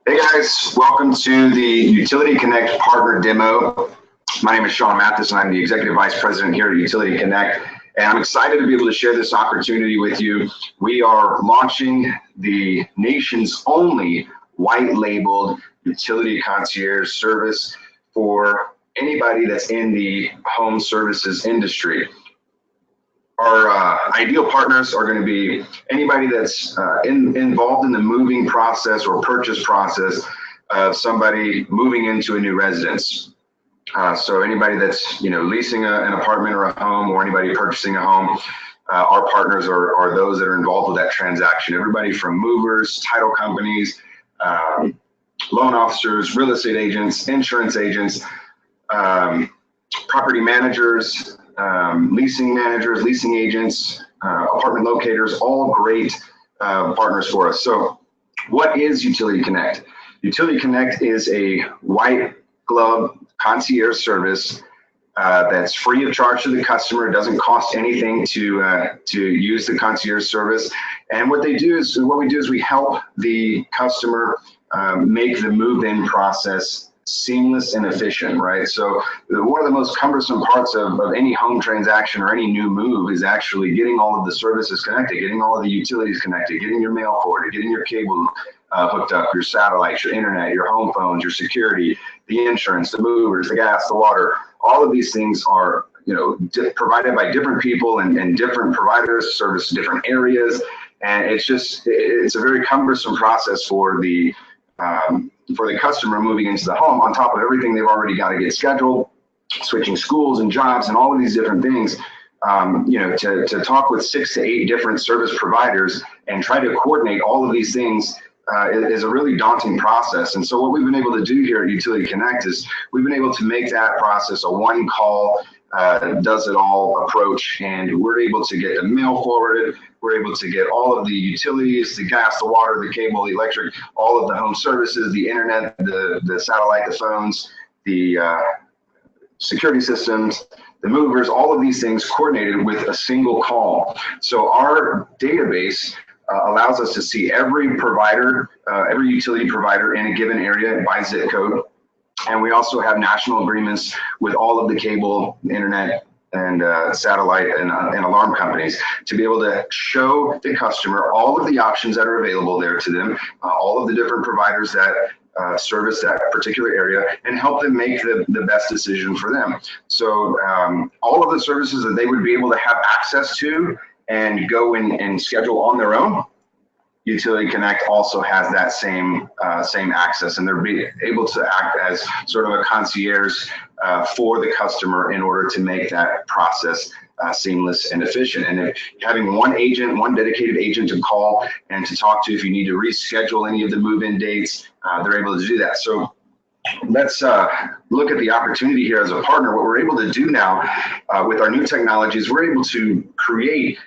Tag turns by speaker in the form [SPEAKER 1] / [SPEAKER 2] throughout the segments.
[SPEAKER 1] Hey guys, welcome to the Utility Connect Partner Demo. My name is Sean Mathis and I'm the Executive Vice President here at Utility Connect. And I'm excited to be able to share this opportunity with you. We are launching the nation's only white labeled utility concierge service for anybody that's in the home services industry. Our ideal partners are going to be anybody that's involved in the moving process or purchase process of somebody moving into a new residence. So anybody that's leasing an apartment or a home, or anybody purchasing a home, our partners are those that are involved with that transaction. Everybody from movers, title companies, loan officers, real estate agents, insurance agents, property managers, leasing managers, leasing agents, apartment locators, all great partners for us. So what is Utility Connect? Utility Connect is a white glove concierge service that's free of charge to the customer. It doesn't cost anything to use the concierge service. And what we do is we help the customer make the move-in process seamless and efficient, right? So one of the most cumbersome parts of any home transaction or any new move is actually getting all of the services connected, getting all of the utilities connected, getting your mail forwarded, getting your cable hooked up, your satellites, your internet, your home phones, your security, the insurance, the movers, the gas, the water. All of these things are provided by different people and different providers, service different areas. And it's a very cumbersome process for the customer moving into the home, on top of everything they've already got to get scheduled, switching schools and jobs and all of these different things. To talk with 6 to 8 different service providers and try to coordinate all of these things is a really daunting process. And so what we've been able to do here at Utility Connect is we've been able to make that process a one call, does it all approach, and we're able to get the mail forwarded. We're able to get all of the utilities, the gas, the water, the cable, the electric, all of the home services, the internet, the satellite, the phones, the security systems, the movers, all of these things coordinated with a single call. So our database allows us to see every provider, every utility provider in a given area by zip code. And we also have national agreements with all of the cable, internet, and satellite and alarm companies to be able to show the customer all of the options that are available there to them, all of the different providers that service that particular area, and help them make the best decision for them. So all of the services that they would be able to have access to and go in and schedule on their own, Utility Connect also has that same access, and they're able to act as sort of a concierge for the customer in order to make that process seamless and efficient. And having one dedicated agent to call and to talk to if you need to reschedule any of the move-in dates, they're able to do that. So let's look at the opportunity here as a partner. What we're able to do now with our new technologies, we're able to create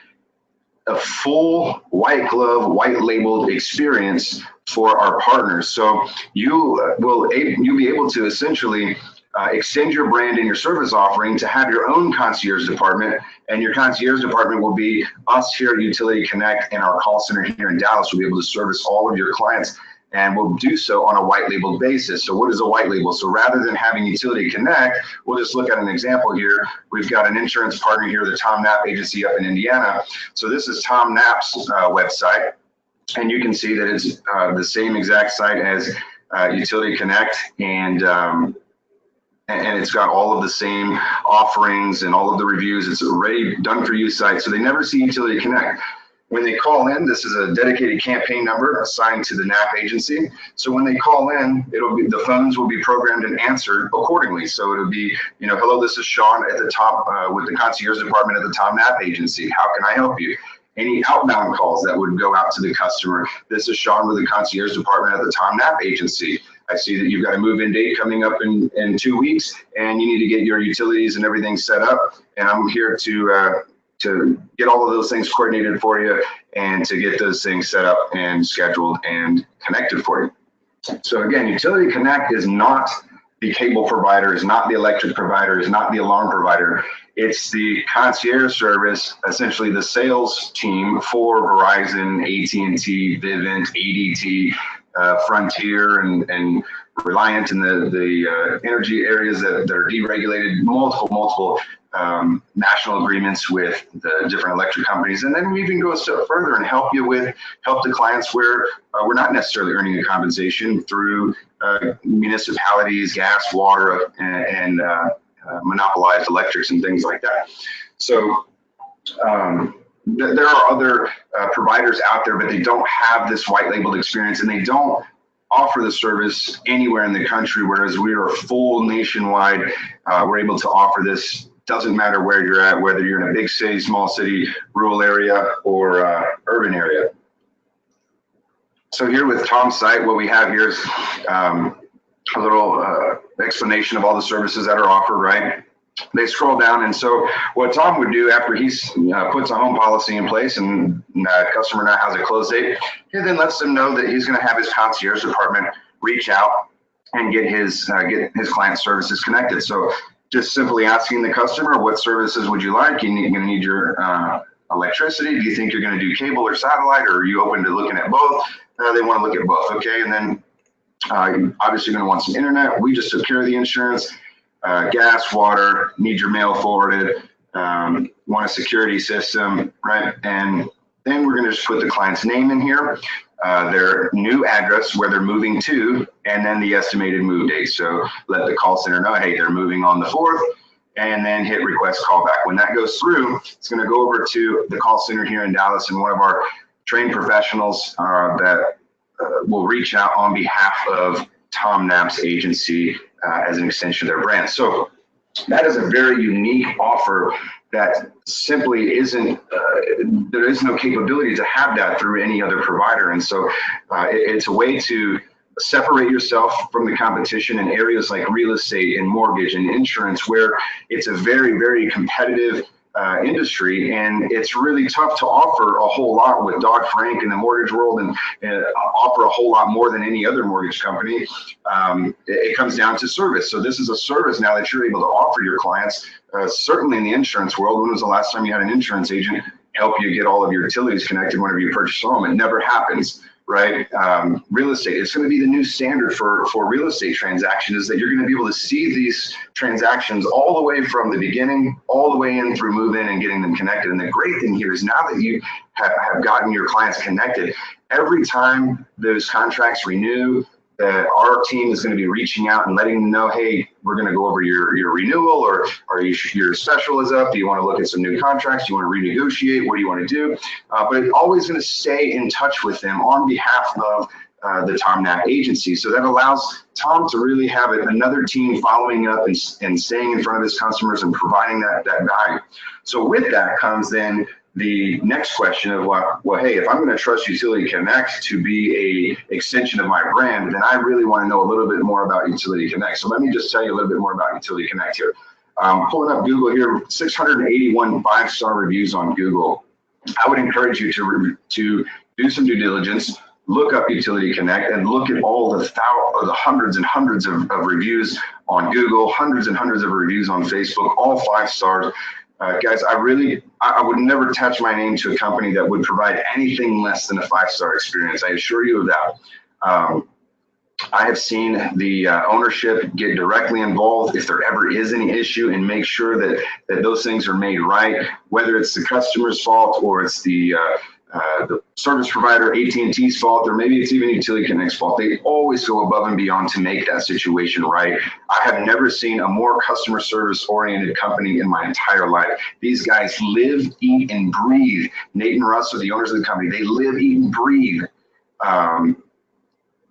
[SPEAKER 1] a full white glove, white labeled experience for our partners. So you'll be able to essentially extend your brand and your service offering to have your own concierge department, and your concierge department will be us here at Utility Connect, and our call center here in Dallas will be able to service all of your clients, and we'll do so on a white label basis. So what is a white label? So rather than having Utility Connect, we'll just look at an example here. We've got an insurance partner here, the Tom Knapp Agency up in Indiana. So this is Tom Knapp's website, and you can see that it's the same exact site as Utility Connect, and it's got all of the same offerings and all of the reviews. It's a ready, done for you site, so they never see Utility Connect. When they call in, this is a dedicated campaign number assigned to the Knapp Agency. So when they call in, the phones will be programmed and answered accordingly. So it'll be, hello, this is Sean at the top with the concierge department at the Tom Knapp Agency. How can I help you? Any outbound calls that would go out to the customer. This is Sean with the concierge department at the Tom Knapp Agency. I see that you've got a move-in date coming up in 2 weeks, and you need to get your utilities and everything set up. And I'm here to get all of those things coordinated for you and to get those things set up and scheduled and connected for you. So again, Utility Connect is not the cable provider, is not the electric provider, is not the alarm provider. It's the concierge service, essentially the sales team for Verizon, AT&T, Vivint, ADT, Frontier and Reliant in the energy areas that are deregulated, multiple national agreements with the different electric companies. And then we even go a step further and help the clients where we're not necessarily earning a compensation through municipalities, gas, water, and monopolized electrics and things like that. So there are other providers out there, but they don't have this white labeled experience, and they don't offer the service anywhere in the country, whereas we are full nationwide. We're able to offer this. Doesn't matter where you're at, whether you're in a big city, small city, rural area, or urban area. So here with Tom's site, what we have here is a little explanation of all the services that are offered, right? They scroll down, and so what Tom would do after he puts a home policy in place and customer now has a close date, he then lets them know that he's going to have his concierge department reach out and get his client services connected. So just simply asking the customer, what services would you like? You're going to need your electricity. Do you think you're going to do cable or satellite, or are you open to looking at both? They want to look at both, okay? And then obviously you're going to want some internet. We just took care of the insurance. Gas, water, need your mail forwarded, want a security system, right? And then we're going to just put the client's name in here, their new address, where they're moving to, and then the estimated move date. So let the call center know, hey, they're moving on the 4th, and then hit request callback. When that goes through, it's going to go over to the call center here in Dallas, and one of our trained professionals that will reach out on behalf of Tom Knapp's agency as an extension of their brand. So that is a very unique offer that simply isn't, there is no capability to have that through any other provider. And so it's a way to separate yourself from the competition in areas like real estate and mortgage and insurance, where it's a very, very competitive industry, and it's really tough to offer a whole lot with Dodd-Frank in the mortgage world, and offer a whole lot more than any other mortgage company. It comes down to service. So this is a service now that you're able to offer your clients. Certainly in the insurance world, when was the last time you had an insurance agent help you get all of your utilities connected whenever you purchase a home? It never happens, right? Real estate, it's going to be the new standard for real estate transactions, is that you're going to be able to see these transactions all the way from the beginning, all the way in through move-in and getting them connected. And the great thing here is, now that you have gotten your clients connected, every time those contracts renew, our team is going to be reaching out and letting them know, hey, we're going to go over your renewal, or your special is up. Do you want to look at some new contracts? Do you want to renegotiate? What do you want to do? But it's always going to stay in touch with them on behalf of the Tom Knapp agency. So that allows Tom to really have another team following up and staying in front of his customers and providing that value. So with that comes then the next question of, well, hey, if I'm going to trust Utility Connect to be a extension of my brand, then I really want to know a little bit more about Utility Connect. So let me just tell you a little bit more about Utility Connect here. Pulling up Google here, 681 5-star reviews on Google. I would encourage you to do some due diligence, look up Utility Connect, and look at all the hundreds and hundreds of reviews on Google, hundreds and hundreds of reviews on Facebook, all 5 stars. Guys, I would never attach my name to a company that would provide anything less than a 5-star experience. I assure you of that. I have seen the ownership get directly involved if there ever is any issue, and make sure that those things are made right, whether it's the customer's fault or it's the service provider, AT&T's fault, or maybe it's even Utility Connect's fault. They always go above and beyond to make that situation right. I have never seen a more customer service oriented company in my entire life. These guys live, eat, and breathe. Nate and Russ are the owners of the company. They live, eat, and breathe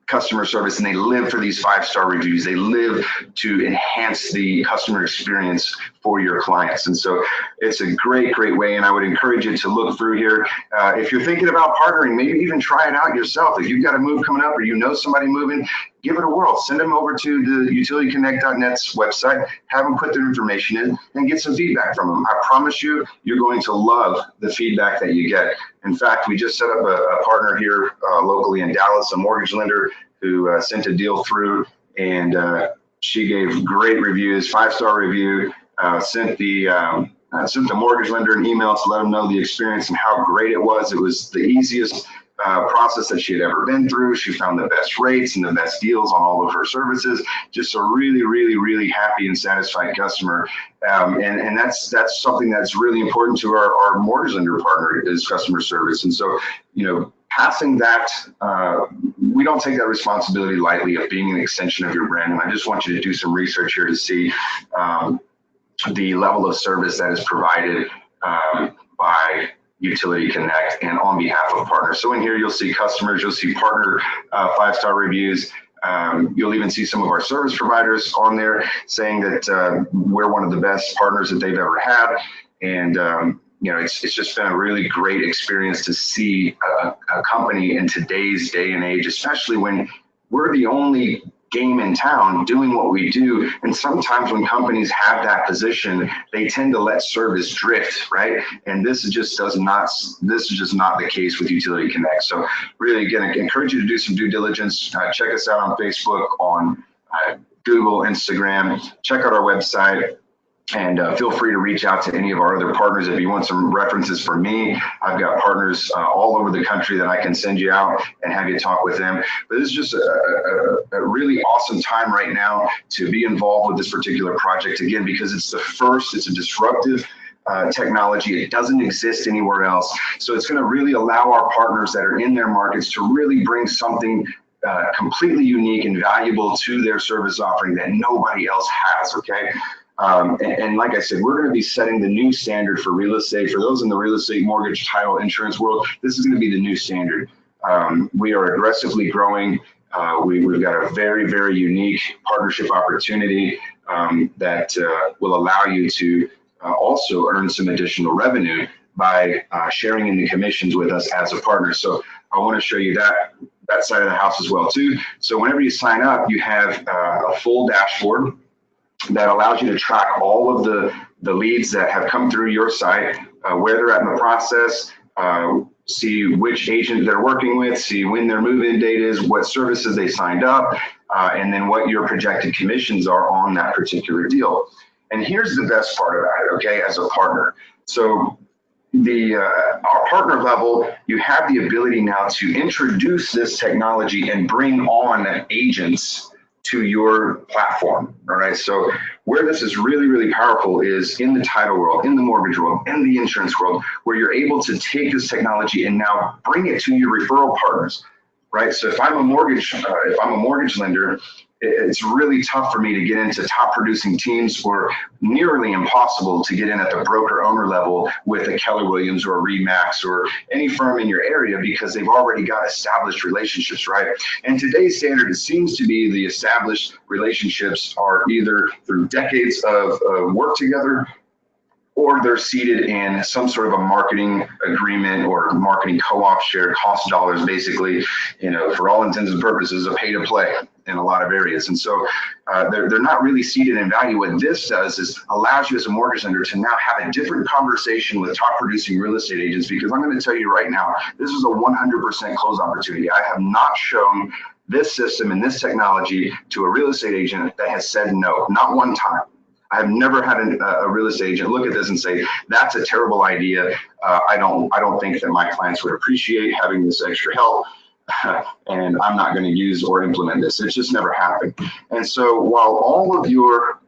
[SPEAKER 1] customer service, and they live for these 5-star reviews. They live to enhance the customer experience for your clients. And so it's a great, great way. And I would encourage you to look through here. If you're thinking about partnering, maybe even try it out yourself. If you've got a move coming up, or you know somebody moving, give it a whirl. Send them over to the utilityconnect.net's website, have them put their information in, and get some feedback from them. I promise you, you're going to love the feedback that you get. In fact, we just set up a partner here locally in Dallas, a mortgage lender who sent a deal through, and she gave great reviews, 5-star review, sent the mortgage lender an email to let them know the experience and how great it was. It was the easiest process that she had ever been through. She found the best rates and the best deals on all of her services. Just a really, really, really happy and satisfied customer. And that's something that's really important to our mortgage lender partner is customer service. And so, passing that, we don't take that responsibility lightly of being an extension of your brand. And I just want you to do some research here to see the level of service that is provided by Utility Connect and on behalf of partners. So in here, you'll see customers, you'll see partner 5-star reviews. You'll even see some of our service providers on there saying that we're one of the best partners that they've ever had. And it's just been a really great experience to see a company in today's day and age, especially when we're the only game in town doing what we do. And sometimes when companies have that position, they tend to let service drift, right? And this is just not the case with Utility Connect. So really, again, I encourage you to do some due diligence. Check us out on Facebook, on Google, Instagram. Check out our website. And feel free to reach out to any of our other partners if you want some references for me. I've got partners all over the country that I can send you out and have you talk with them. But this is just a really awesome time right now to be involved with this particular project, again, because it's a disruptive technology. It doesn't exist anywhere else. So it's going to really allow our partners that are in their markets to really bring something completely unique and valuable to their service offering that nobody else has, okay? And like I said, we're going to be setting the new standard for real estate. For those in the real estate, mortgage, title, insurance world, this is going to be the new standard. We are aggressively growing. We've got a very, very unique partnership opportunity that will allow you to also earn some additional revenue by sharing in the commissions with us as a partner. So I want to show you that side of the house as well too. So whenever you sign up, you have a full dashboard that allows you to track all of the leads that have come through your site, where they're at in the process, see which agent they're working with, see when their move-in date is, what services they signed up, and then what your projected commissions are on that particular deal. And here's the best part about it, okay, as a partner. So our partner level, you have the ability now to introduce this technology and bring on agents to your platform, all right? So where this is really, really powerful is in the title world, in the mortgage world, in the insurance world, where you're able to take this technology and now bring it to your referral partners, right? So if I'm a mortgage lender, it's really tough for me to get into top producing teams, or nearly impossible to get in at the broker owner level with a Keller Williams or a RE/MAX or any firm in your area, because they've already got established relationships, right? And today's standard, it seems to be the established relationships are either through decades of work together, or they're seated in some sort of a marketing agreement or marketing co-op share cost dollars, basically, for all intents and purposes, a pay to play in a lot of areas. And so they're not really seated in value. What this does is allows you as a mortgage lender to now have a different conversation with top producing real estate agents, because I'm going to tell you right now, this is a 100% close opportunity. I have not shown this system and this technology to a real estate agent that has said no, not one time. I have never had a real estate agent look at this and say, that's a terrible idea. I don't think that my clients would appreciate having this extra help, and I'm not going to use or implement this. It's just never happened. And so while all of your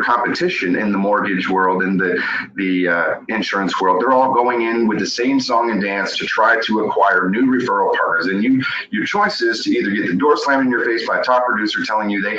[SPEAKER 1] competition in the mortgage world, in the insurance world, they're all going in with the same song and dance to try to acquire new referral partners. And your choice is to either get the door slammed in your face by a top producer telling you they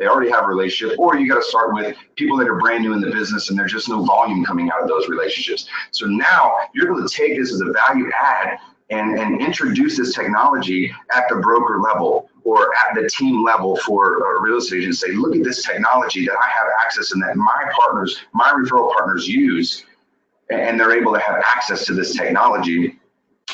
[SPEAKER 1] already have a relationship, or you got to start with people that are brand new in the business and there's just no volume coming out of those relationships. So now you're able to take this as a value add and introduce this technology at the broker level or at the team level for a real estate agent. Say, look at this technology that I have access and that my referral partners use, and they're able to have access to this technology.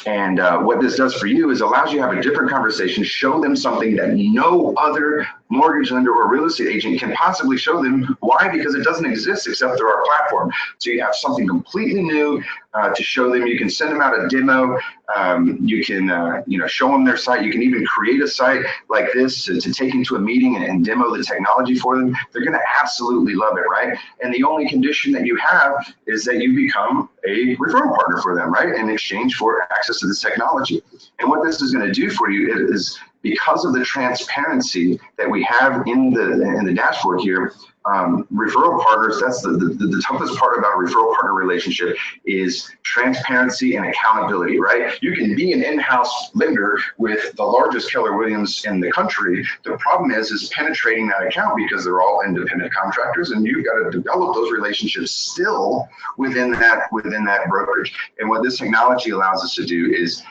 [SPEAKER 1] And what this does for you is allows you to have a different conversation, show them something that no other mortgage lender or real estate agent can possibly show them. Why? Because it doesn't exist except through our platform. So you have something completely new to show them. You can send them out a demo. You can show them their site. You can even create a site like this to take into a meeting and demo the technology for them. They're going to absolutely love it, right? And the only condition that you have is that you become a referral partner for them, right? In exchange for access to this technology. And what this is going to do for you is, because of the transparency that we have in the dashboard here, referral partners, that's the toughest part about a referral partner relationship is transparency and accountability, right? You can be an in-house lender with the largest Keller Williams in the country. The problem is penetrating that account, because they're all independent contractors, and you've got to develop those relationships still within that brokerage. And what this technology allows us to do is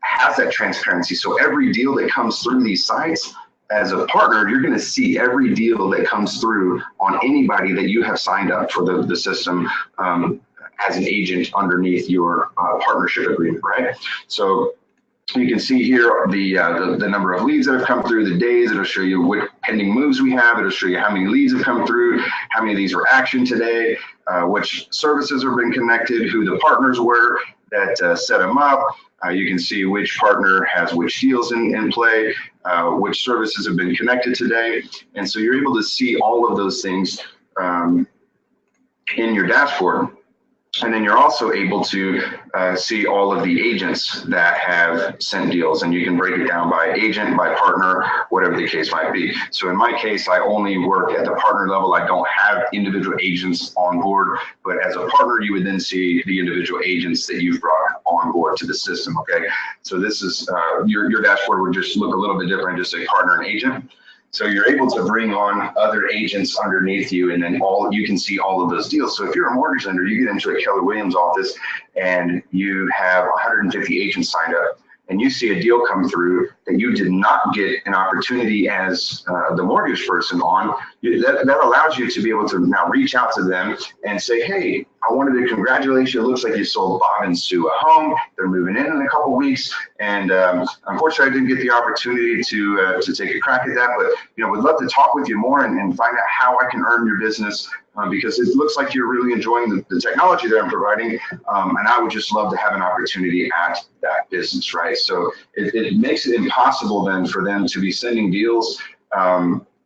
[SPEAKER 1] has that transparency. So every deal that comes through these sites, as a partner, you're going to see every deal that comes through on anybody that you have signed up for the system as an agent underneath your partnership agreement, right? So you can see here the number of leads that have come through, the days. It'll show you what pending moves we have. It'll show you how many leads have come through, how many of these were actioned today, which services have been connected, who the partners were that set them up. You can see which partner has which deals in play, which services have been connected today. And so you're able to see all of those things in your dashboard. And then you're also able to see all of the agents that have sent deals, and you can break it down by agent, by partner, whatever the case might be. So in my case, I only work at the partner level. I don't have individual agents on board, but as a partner, you would then see the individual agents that you've brought on board to the system, okay? So this is, your dashboard would just look a little bit different, just say partner and agent. So you're able to bring on other agents underneath you, and then you can see all of those deals. So if you're a mortgage lender, you get into a Keller Williams office and you have 150 agents signed up, and you see a deal come through that you did not get an opportunity as the mortgage person on, that allows you to be able to now reach out to them and say, hey, I wanted to congratulate you. It looks like you sold Bob and Sue a home. They're moving in a couple weeks. And unfortunately, I didn't get the opportunity to take a crack at that. But we'd love to talk with you more and find out how I can earn your business, because it looks like you're really enjoying the technology that I'm providing. And I would just love to have an opportunity at that business, right? So it makes it impossible then for them to be sending deals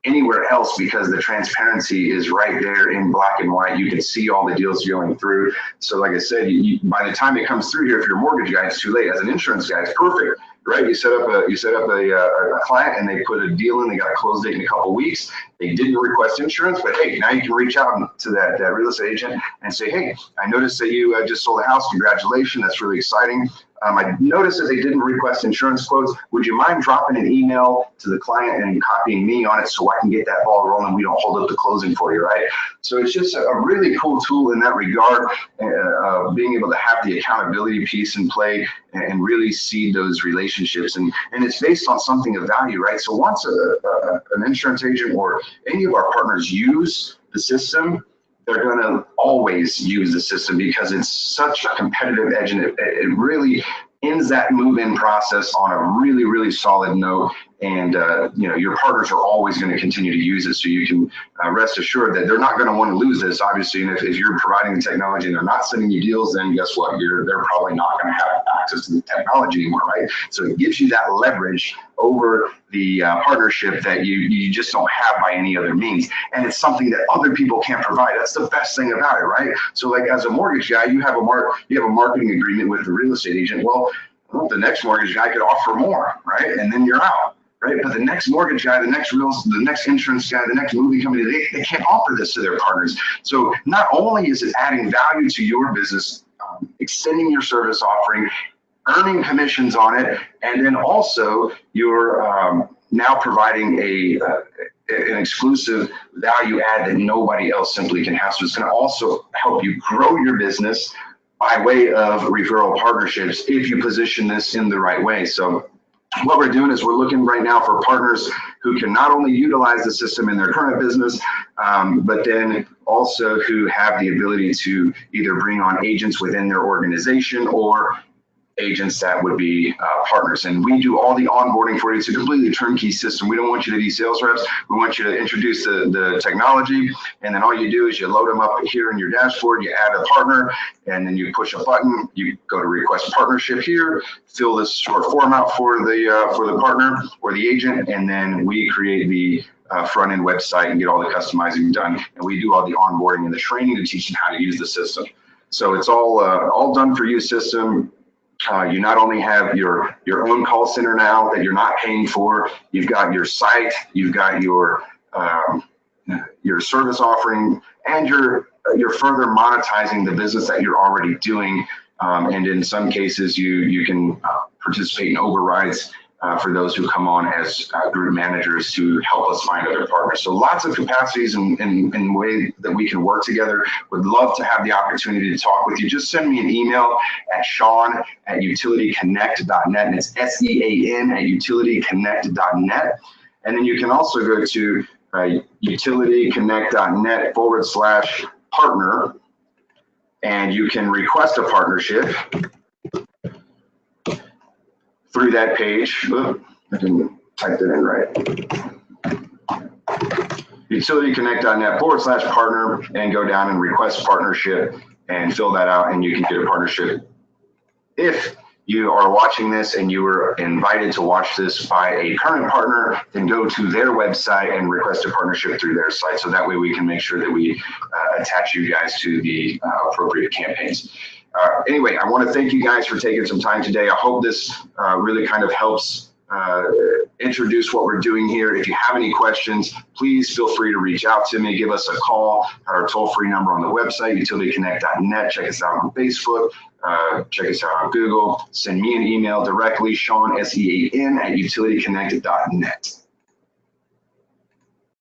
[SPEAKER 1] anywhere else, because the transparency is right there in black and white. You can see all the deals going through. So like I said, by the time it comes through here, if you're a mortgage guy, it's too late. As an insurance guy, it's perfect, right? You set up a client and they put a deal in, they got a close date in a couple of weeks. They didn't request insurance, but hey, now you can reach out to that real estate agent and say, hey, I noticed that you just sold a house. Congratulations, that's really exciting. I noticed that they didn't request insurance quotes. Would you mind dropping an email to the client and copying me on it so I can get that ball rolling? We don't hold up the closing for you, right? So it's just a really cool tool in that regard, being able to have the accountability piece in play and really seed those relationships. And it's based on something of value, right? So once an insurance agent or any of our partners use the system, they're going to always use the system, because it's such a competitive edge, and it really ends that move-in process on a really, really solid note. And your partners are always going to continue to use it, so you can rest assured that they're not going to want to lose this, obviously. And if you're providing the technology and they're not sending you deals, then guess what? They're probably not going to have access to the technology anymore, right? So it gives you that leverage over the partnership that you just don't have by any other means. And it's something that other people can't provide. That's the best thing about it, right? So like as a mortgage guy, you have a marketing agreement with the real estate agent. Well, the next mortgage guy could offer more, right? And then you're out. Right? But the next mortgage guy, the next insurance guy, the next moving company, they can't offer this to their partners. So not only is it adding value to your business, extending your service offering, earning commissions on it, and then also you're now providing an exclusive value add that nobody else simply can have. So it's going to also help you grow your business by way of referral partnerships if you position this in the right way. So what we're doing is we're looking right now for partners who can not only utilize the system in their current business, but then also who have the ability to either bring on agents within their organization or agents that would be partners. And we do all the onboarding for you. It's a completely turnkey system. We don't want you to be sales reps. We want you to introduce the technology, and then all you do is you load them up here in your dashboard, you add a partner, and then you push a button, you go to request partnership here, fill this short form out for the partner or the agent, and then we create the front end website and get all the customizing done. And we do all the onboarding and the training to teach them how to use the system. So it's all done for you system. You not only have your own call center now that you're not paying for, you've got your site, you've got your service offering, and you're further monetizing the business that you're already doing. And in some cases, you can participate in overrides for those who come on as group managers to help us find other partners. So lots of capacities and way that we can work together. Would love to have the opportunity to talk with you. Just send me an email at Sean@utilityconnect.net, and it's SEAN@utilityconnect.net. And then you can also go to utilityconnect.net/partner, and you can request a partnership through that page. I didn't type that in right. utilityconnect.net/partner, and go down and request partnership and fill that out, and you can get a partnership. If you are watching this and you were invited to watch this by a current partner, then go to their website and request a partnership through their site. So that way we can make sure that we attach you guys to the appropriate campaigns. Anyway, I want to thank you guys for taking some time today. I hope this really kind of helps introduce what we're doing here. If you have any questions, please feel free to reach out to me. Give us a call. Our toll-free number on the website, utilityconnect.net. Check us out on Facebook. Check us out on Google. Send me an email directly, Sean, SEAN, @utilityconnect.net.